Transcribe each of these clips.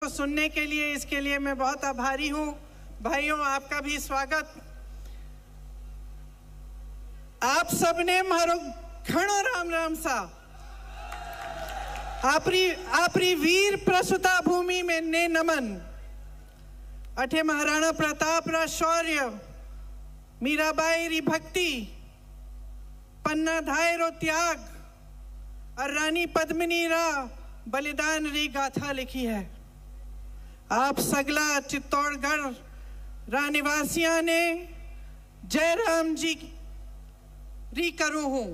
सुनने के लिए, इसके लिए मैं बहुत आभारी हूँ। भाइयों, आपका भी स्वागत। आप सबने मारो घणो राम राम सा। आपरी वीर प्रसुता भूमि में ने नमन। अठे महाराणा प्रताप रा शौर्य, मीराबाई री भक्ति, पन्ना धाय रो त्याग और रानी पद्मिनी रा बलिदान री गाथा लिखी है। आप सगला चित्तौड़गढ़ रा निवासियां ने जय राम जी री करू हूं।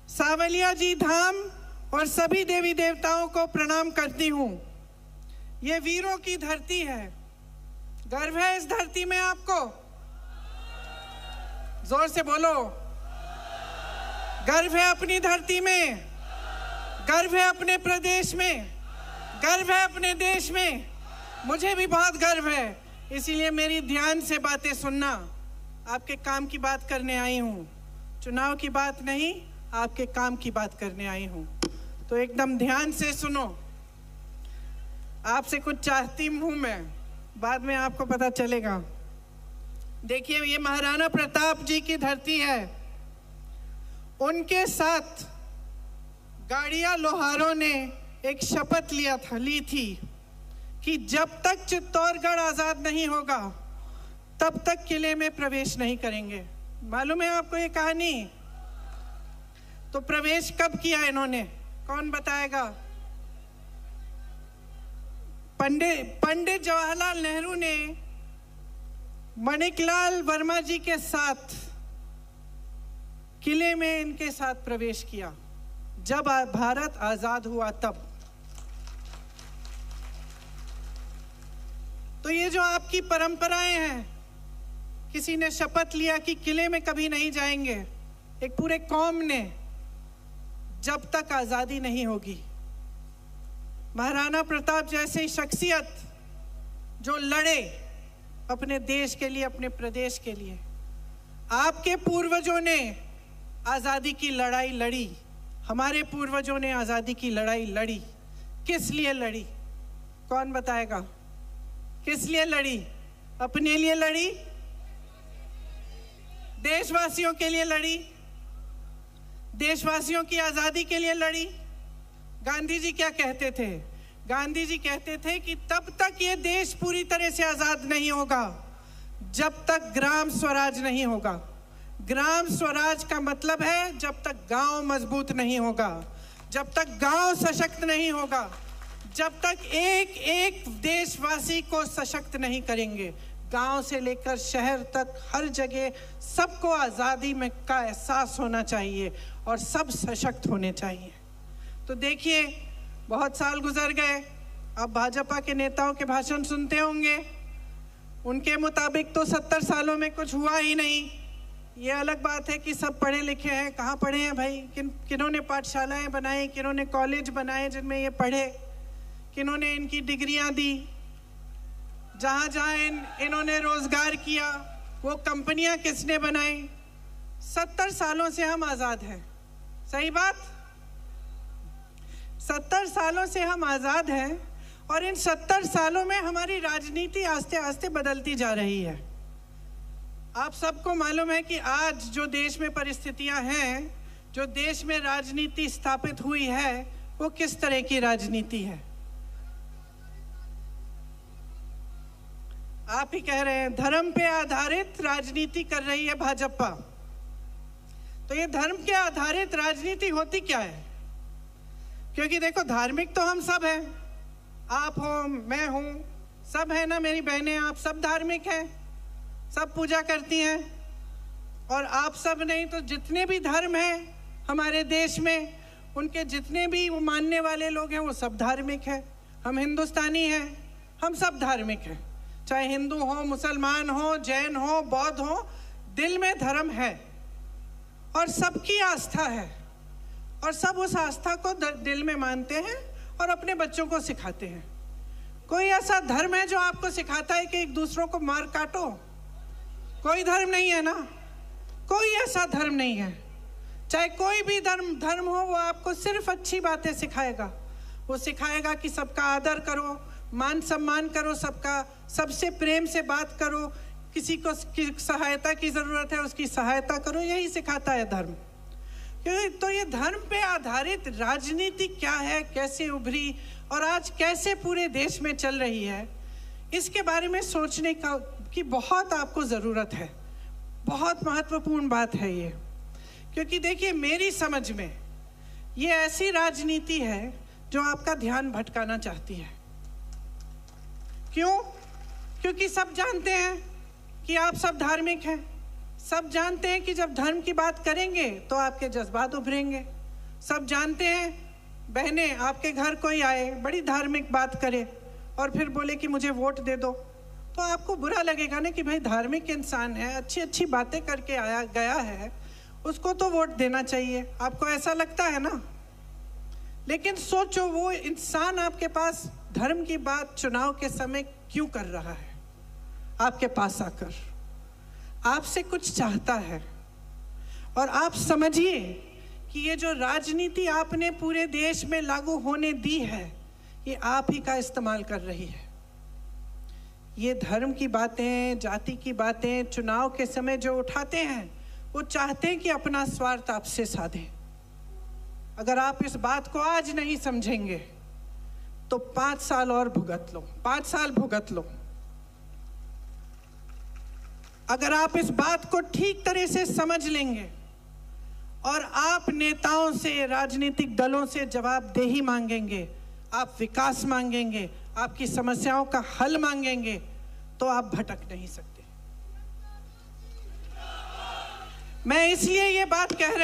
सावलिया जी धाम और सभी देवी देवताओं को प्रणाम करती हूं। ये वीरों की धरती है। गर्व है इस धरती में आपको? जोर से बोलो। गर्व है अपनी धरती में, गर्व है अपने प्रदेश में, गर्व है अपने देश में। मुझे भी बहुत गर्व है। इसीलिए मेरी ध्यान से बातें सुनना। आपके काम की बात करने आई हूँ, चुनाव की बात नहीं, आपके काम की बात करने आई हूँ। तो एकदम ध्यान से सुनो। आपसे कुछ चाहती हूँ मैं, बाद में आपको पता चलेगा। देखिए, ये महाराणा प्रताप जी की धरती है। उनके साथ गाड़िया लोहारों ने एक शपथ ली थी कि जब तक चित्तौड़गढ़ आजाद नहीं होगा तब तक किले में प्रवेश नहीं करेंगे। मालूम है आपको ये कहानी? तो प्रवेश कब किया इन्होंने, कौन बताएगा? पंडित जवाहरलाल नेहरू ने माणिकलाल वर्मा जी के साथ किले में इनके साथ प्रवेश किया जब भारत आजाद हुआ तब। तो ये जो आपकी परंपराएं हैं, किसी ने शपथ लिया कि किले में कभी नहीं जाएंगे, एक पूरे कौम ने, जब तक आजादी नहीं होगी। महाराणा प्रताप जैसी शख्सियत जो लड़े अपने देश के लिए, अपने प्रदेश के लिए। आपके पूर्वजों ने आजादी की लड़ाई लड़ी, हमारे पूर्वजों ने आजादी की लड़ाई लड़ी। किस लिए लड़ी, कौन बताएगा? किस लिए लड़ी? अपने लिए लड़ी, देशवासियों के लिए लड़ी, देशवासियों की आजादी के लिए लड़ी। गांधी जी क्या कहते थे? गांधी जी कहते थे कि तब तक ये देश पूरी तरह से आजाद नहीं होगा जब तक ग्राम स्वराज नहीं होगा। ग्राम स्वराज का मतलब है जब तक गांव मजबूत नहीं होगा, जब तक गांव सशक्त नहीं होगा, जब तक एक एक देशवासी को सशक्त नहीं करेंगे, गांव से लेकर शहर तक हर जगह सबको आज़ादी में का एहसास होना चाहिए और सब सशक्त होने चाहिए। तो देखिए, बहुत साल गुजर गए। अब भाजपा के नेताओं के भाषण सुनते होंगे, उनके मुताबिक तो 70 सालों में कुछ हुआ ही नहीं। ये अलग बात है कि सब पढ़े लिखे हैं। कहाँ पढ़े हैं भाई? किन्होंने पाठशालाएं बनाई, किन्होंने कॉलेज बनाए जिनमें ये पढ़े, किन्होंने इनकी डिग्रियां दी, जहाँ जहाँ इन्होंने रोजगार किया, वो कंपनियां किसने बनाई? 70 सालों से हम आज़ाद हैं। सही बात? 70 सालों से हम आज़ाद हैं और इन 70 सालों में हमारी राजनीति आस्ते आस्ते बदलती जा रही है। आप सबको मालूम है कि आज जो देश में परिस्थितियां हैं, जो देश में राजनीति स्थापित हुई है, वो किस तरह की राजनीति है? आप ही कह रहे हैं, धर्म पे आधारित राजनीति कर रही है भाजपा। तो ये धर्म के आधारित राजनीति होती क्या है? क्योंकि देखो, धार्मिक तो हम सब हैं, आप हो, मैं हूं, सब है ना, मेरी बहनें, आप सब धार्मिक हैं, सब पूजा करती हैं। और आप सब नहीं तो जितने भी धर्म हैं हमारे देश में, उनके जितने भी वो मानने वाले लोग हैं, वो सब धार्मिक हैं। हम हिंदुस्तानी हैं, हम सब धार्मिक हैं, चाहे हिंदू हो, मुसलमान हो, जैन हो, बौद्ध हो, दिल में धर्म है और सबकी आस्था है और सब उस आस्था को दिल में मानते हैं और अपने बच्चों को सिखाते हैं। कोई ऐसा धर्म है जो आपको सिखाता है कि एक दूसरों को मार काटो? कोई धर्म नहीं है ना, कोई ऐसा धर्म नहीं है। चाहे कोई भी धर्म हो, वो आपको सिर्फ अच्छी बातें सिखाएगा, वो सिखाएगा कि सबका आदर करो, मान सम्मान करो, सबसे प्रेम से बात करो, किसी को सहायता की ज़रूरत है उसकी सहायता करो, यही सिखाता है धर्म। तो ये धर्म पे आधारित राजनीति क्या है, कैसे उभरी और आज कैसे पूरे देश में चल रही है, इसके बारे में सोचने की बहुत आपको ज़रूरत है। बहुत महत्वपूर्ण बात है ये, क्योंकि देखिए मेरी समझ में ये ऐसी राजनीति है जो आपका ध्यान भटकाना चाहती है। क्यों? क्योंकि सब जानते हैं कि आप सब धार्मिक हैं, सब जानते हैं कि जब धर्म की बात करेंगे तो आपके जज्बात उभरेंगे। सब जानते हैं, बहनें आपके घर कोई आए बड़ी धार्मिक बात करे और फिर बोले कि मुझे वोट दे दो, तो आपको बुरा लगेगा ना कि भाई धार्मिक इंसान है, अच्छी अच्छी बातें करके आया गया है, उसको तो वोट देना चाहिए, आपको ऐसा लगता है ना। लेकिन सोचो वो इंसान आपके पास धर्म की बात चुनाव के समय क्यों कर रहा है? आपके पास आकर आपसे कुछ चाहता है। और आप समझिए कि ये जो राजनीति आपने पूरे देश में लागू होने दी है, ये आप ही का इस्तेमाल कर रही है। ये धर्म की बातें, जाति की बातें चुनाव के समय जो उठाते हैं, वो चाहते हैं कि अपना स्वार्थ आपसे साधें। अगर आप इस बात को आज नहीं समझेंगे तो 5 साल और भुगत लो, 5 साल भुगत लो। अगर आप इस बात को ठीक तरह से समझ लेंगे और आप नेताओं से, राजनीतिक दलों से जवाबदेही मांगेंगे, आप विकास मांगेंगे, आपकी समस्याओं का हल मांगेंगे, तो आप भटक नहीं सकते। मैं इसलिए ये बात कह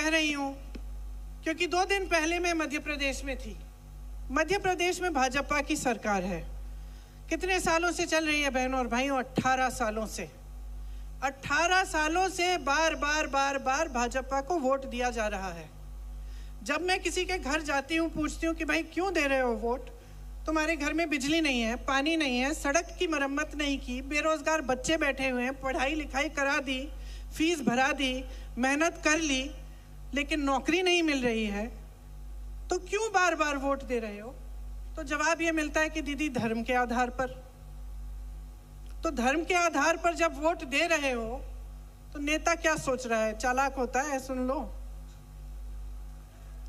रही हूं क्योंकि 2 दिन पहले मैं मध्य प्रदेश में थी। मध्य प्रदेश में भाजपा की सरकार है। कितने सालों से चल रही है बहनों और भाइयों? 18 सालों से। 18 सालों से बार बार भाजपा को वोट दिया जा रहा है। जब मैं किसी के घर जाती हूँ, पूछती हूँ कि भाई क्यों दे रहे हो वोट? तुम्हारे घर में बिजली नहीं है, पानी नहीं है, सड़क की मरम्मत नहीं की, बेरोजगार बच्चे बैठे हुए हैं, पढ़ाई लिखाई करा दी, फीस भरा दी, मेहनत कर ली, लेकिन नौकरी नहीं मिल रही है, तो क्यों बार बार वोट दे रहे हो? तो जवाब ये मिलता है कि दीदी धर्म के आधार पर। तो धर्म के आधार पर जब वोट दे रहे हो तो नेता क्या सोच रहा है? चालाक होता है, सुन लो,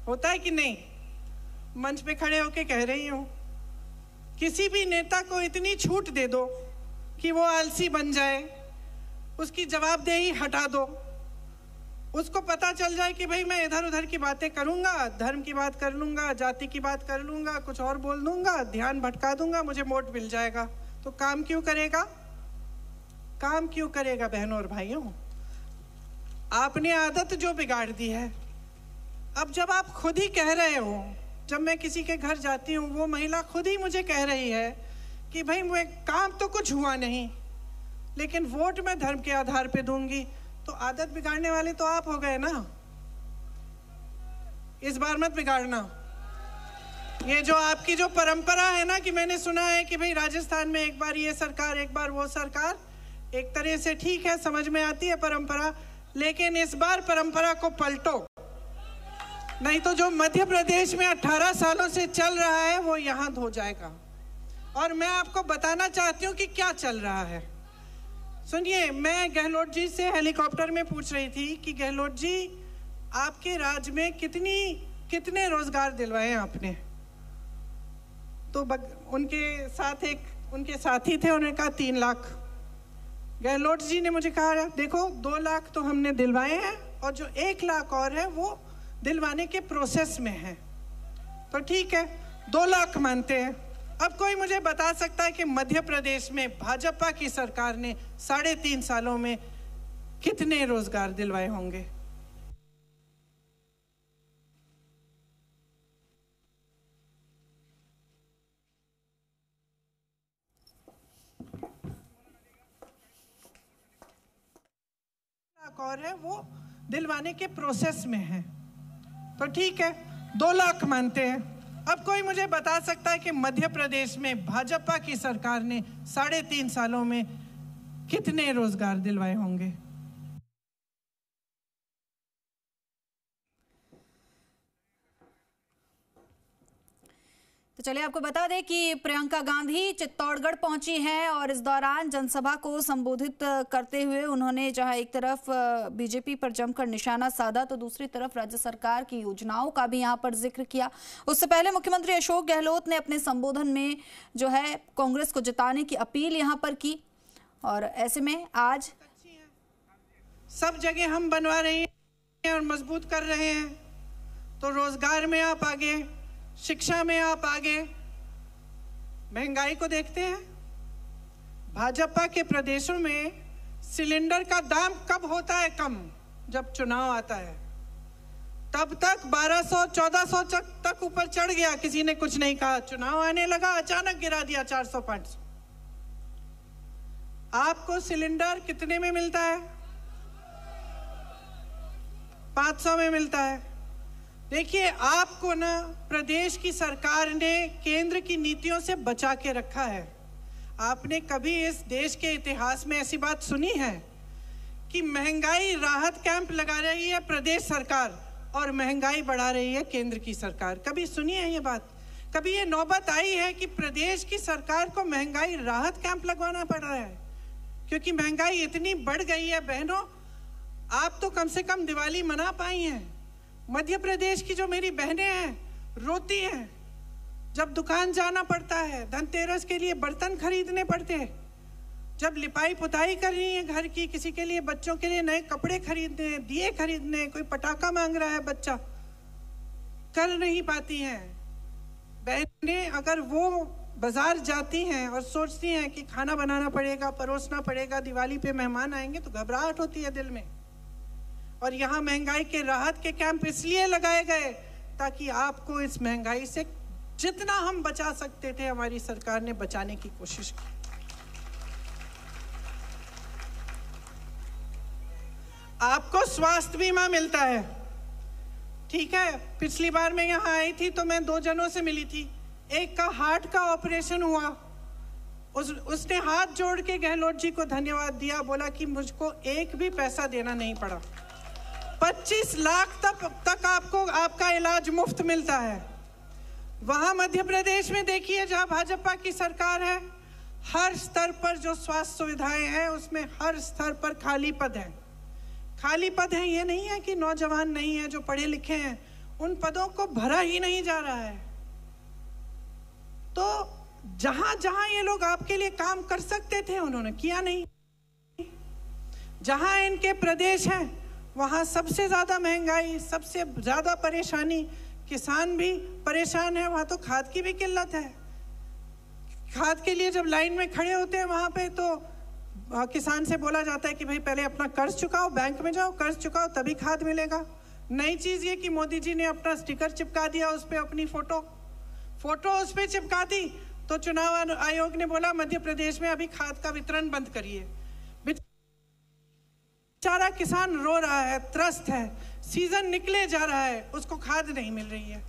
होता है कि नहीं? मंच पे खड़े होके कह रही हूं, किसी भी नेता को इतनी छूट दे दो कि वो आलसी बन जाए, उसकी जवाबदेही हटा दो, उसको पता चल जाए कि भाई मैं इधर उधर की बातें करूंगा, धर्म की बात कर लूंगा, जाति की बात कर लूंगा, कुछ और बोल दूंगा, ध्यान भटका दूंगा, मुझे वोट मिल जाएगा, तो काम क्यों करेगा? काम क्यों करेगा बहनों और भाइयों? आपने आदत जो बिगाड़ दी है। अब जब आप खुद ही कह रहे हो, जब मैं किसी के घर जाती हूँ, वो महिला खुद ही मुझे कह रही है कि भाई मैं काम तो कुछ हुआ नहीं, लेकिन वोट मैं धर्म के आधार पे दूंगी, तो आदत बिगाड़ने वाले तो आप हो गए ना। इस बार मत बिगाड़ना। ये जो आपकी जो परंपरा है ना, कि मैंने सुना है कि भाई राजस्थान में एक बार ये सरकार, एक बार वो सरकार, एक तरह से ठीक है, समझ में आती है परंपरा, लेकिन इस बार परंपरा को पलटो, नहीं तो जो मध्य प्रदेश में 18 सालों से चल रहा है वो यहां हो जाएगा। और मैं आपको बताना चाहती हूँ कि क्या चल रहा है। सुनिए, मैं गहलोत जी से हेलीकॉप्टर में पूछ रही थी कि गहलोत जी, आपके राज्य में कितने रोजगार दिलवाए आपने? तो उनके साथी थे, उन्होंने कहा 3 लाख। गहलोत जी ने मुझे कहा देखो 2 लाख तो हमने दिलवाए हैं और जो 1 लाख और है वो दिलवाने के प्रोसेस में है। तो ठीक है, 2 लाख मानते हैं। अब कोई मुझे बता सकता है कि मध्य प्रदेश में भाजपा की सरकार ने 3.5 सालों में कितने रोजगार दिलवाए होंगे? और है वो दिलवाने के प्रोसेस में है। तो ठीक है, 2 लाख मानते हैं। अब कोई मुझे बता सकता है कि मध्य प्रदेश में भाजपा की सरकार ने 3.5 सालों में कितने रोजगार दिलवाए होंगे? चलिए आपको बता दें कि प्रियंका गांधी चित्तौड़गढ़ पहुंची हैं और इस दौरान जनसभा को संबोधित करते हुए उन्होंने जहां एक तरफ बीजेपी पर जमकर निशाना साधा तो दूसरी तरफ राज्य सरकार की योजनाओं का भी यहां पर जिक्र किया। उससे पहले मुख्यमंत्री अशोक गहलोत ने अपने संबोधन में जो है कांग्रेस को जिताने की अपील यहां पर की और ऐसे में आज सब जगह हम बनवा रहे हैं और मजबूत कर रहे हैं, तो रोजगार में आप आगे, शिक्षा में आप आगे, महंगाई को देखते हैं। भाजपा के प्रदेशों में सिलेंडर का दाम कब होता है कम? जब चुनाव आता है, तब तक 1200-1400 तक ऊपर चढ़ गया, किसी ने कुछ नहीं कहा। चुनाव आने लगा, अचानक गिरा दिया 400-500। आपको सिलेंडर कितने में मिलता है? 500 में मिलता है। देखिए, आपको ना प्रदेश की सरकार ने केंद्र की नीतियों से बचा के रखा है। आपने कभी इस देश के इतिहास में ऐसी बात सुनी है कि महंगाई राहत कैंप लगा रही है प्रदेश सरकार और महंगाई बढ़ा रही है केंद्र की सरकार? कभी सुनी है ये बात? कभी ये नौबत आई है कि प्रदेश की सरकार को महंगाई राहत कैंप लगवाना पड़ रहा है? क्योंकि महंगाई इतनी बढ़ गई है। बहनों, आप तो कम से कम दिवाली मना पाई हैं। मध्य प्रदेश की जो मेरी बहनें हैं रोती हैं जब दुकान जाना पड़ता है, धनतेरस के लिए बर्तन खरीदने पड़ते हैं, जब लिपाई पुताई करनी है घर की, किसी के लिए, बच्चों के लिए नए कपड़े खरीदने, दिए खरीदने, कोई पटाखा मांग रहा है बच्चा, कर नहीं पाती हैं। बहनें अगर वो बाजार जाती हैं और सोचती हैं कि खाना बनाना पड़ेगा, परोसना पड़ेगा, दिवाली पे मेहमान आएंगे, तो घबराहट होती है दिल में। और यहाँ महंगाई के राहत के कैंप इसलिए लगाए गए ताकि आपको इस महंगाई से जितना हम बचा सकते थे, हमारी सरकार ने बचाने की कोशिश की। आपको स्वास्थ्य बीमा मिलता है, ठीक है। पिछली बार मैं यहाँ आई थी तो मैं 2 जनों से मिली थी। एक का हार्ट का ऑपरेशन हुआ, उसने हाथ जोड़ के गहलोत जी को धन्यवाद दिया, बोला कि मुझको एक भी पैसा देना नहीं पड़ा। 25 लाख तक आपको आपका इलाज मुफ्त मिलता है। वहां मध्य प्रदेश में देखिए, जहां भाजपा की सरकार है, हर स्तर पर जो स्वास्थ्य सुविधाएं हैं उसमें हर स्तर पर खाली पद हैं। खाली पद हैं, ये नहीं है कि नौजवान नहीं है जो पढ़े लिखे हैं, उन पदों को भरा ही नहीं जा रहा है। तो जहां जहां ये लोग आपके लिए काम कर सकते थे उन्होंने किया नहीं। जहां इनके प्रदेश हैं वहां सबसे ज्यादा महंगाई, सबसे ज्यादा परेशानी, किसान भी परेशान है। वहां तो खाद की भी किल्लत है। खाद के लिए जब लाइन में खड़े होते हैं वहां पे, तो किसान से बोला जाता है कि भाई पहले अपना कर्ज चुकाओ, बैंक में जाओ, कर्ज चुकाओ, तभी खाद मिलेगा। नई चीज ये कि मोदी जी ने अपना स्टिकर चिपका दिया, उस पर अपनी फोटो उस पर चिपका दी, तो चुनाव आयोग ने बोला मध्य प्रदेश में अभी खाद का वितरण बंद करिए। बेचारा किसान रो रहा है, त्रस्त है, सीजन निकले जा रहा है, उसको खाद नहीं मिल रही है।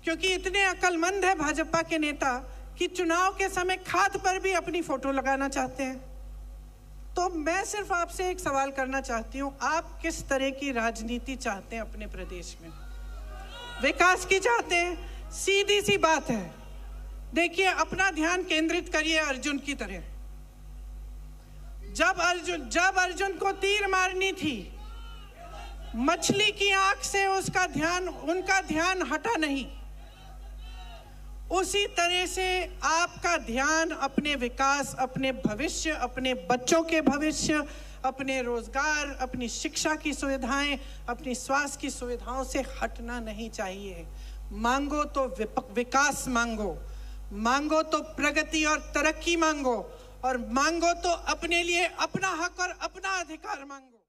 क्योंकि इतने अक्लमंद है भाजपा के नेता कि चुनाव के समय खाद पर भी अपनी फोटो लगाना चाहते हैं। तो मैं सिर्फ आपसे एक सवाल करना चाहती हूं, आप किस तरह की राजनीति चाहते हैं अपने प्रदेश में? विकास की चाहते हैं? सीधी सी बात है, देखिए अपना ध्यान केंद्रित करिए अर्जुन की तरह। जब अर्जुन को तीर मारनी थी, मछली की आंख से उनका ध्यान हटा नहीं। उसी तरह से आपका ध्यान अपने विकास, अपने भविष्य, अपने बच्चों के भविष्य, अपने रोजगार, अपनी शिक्षा की सुविधाएं, अपनी स्वास्थ्य की सुविधाओं से हटना नहीं चाहिए। मांगो तो विकास मांगो तो प्रगति और तरक्की मांगो, और मांगो तो अपने लिए अपना हक और अपना अधिकार मांगो।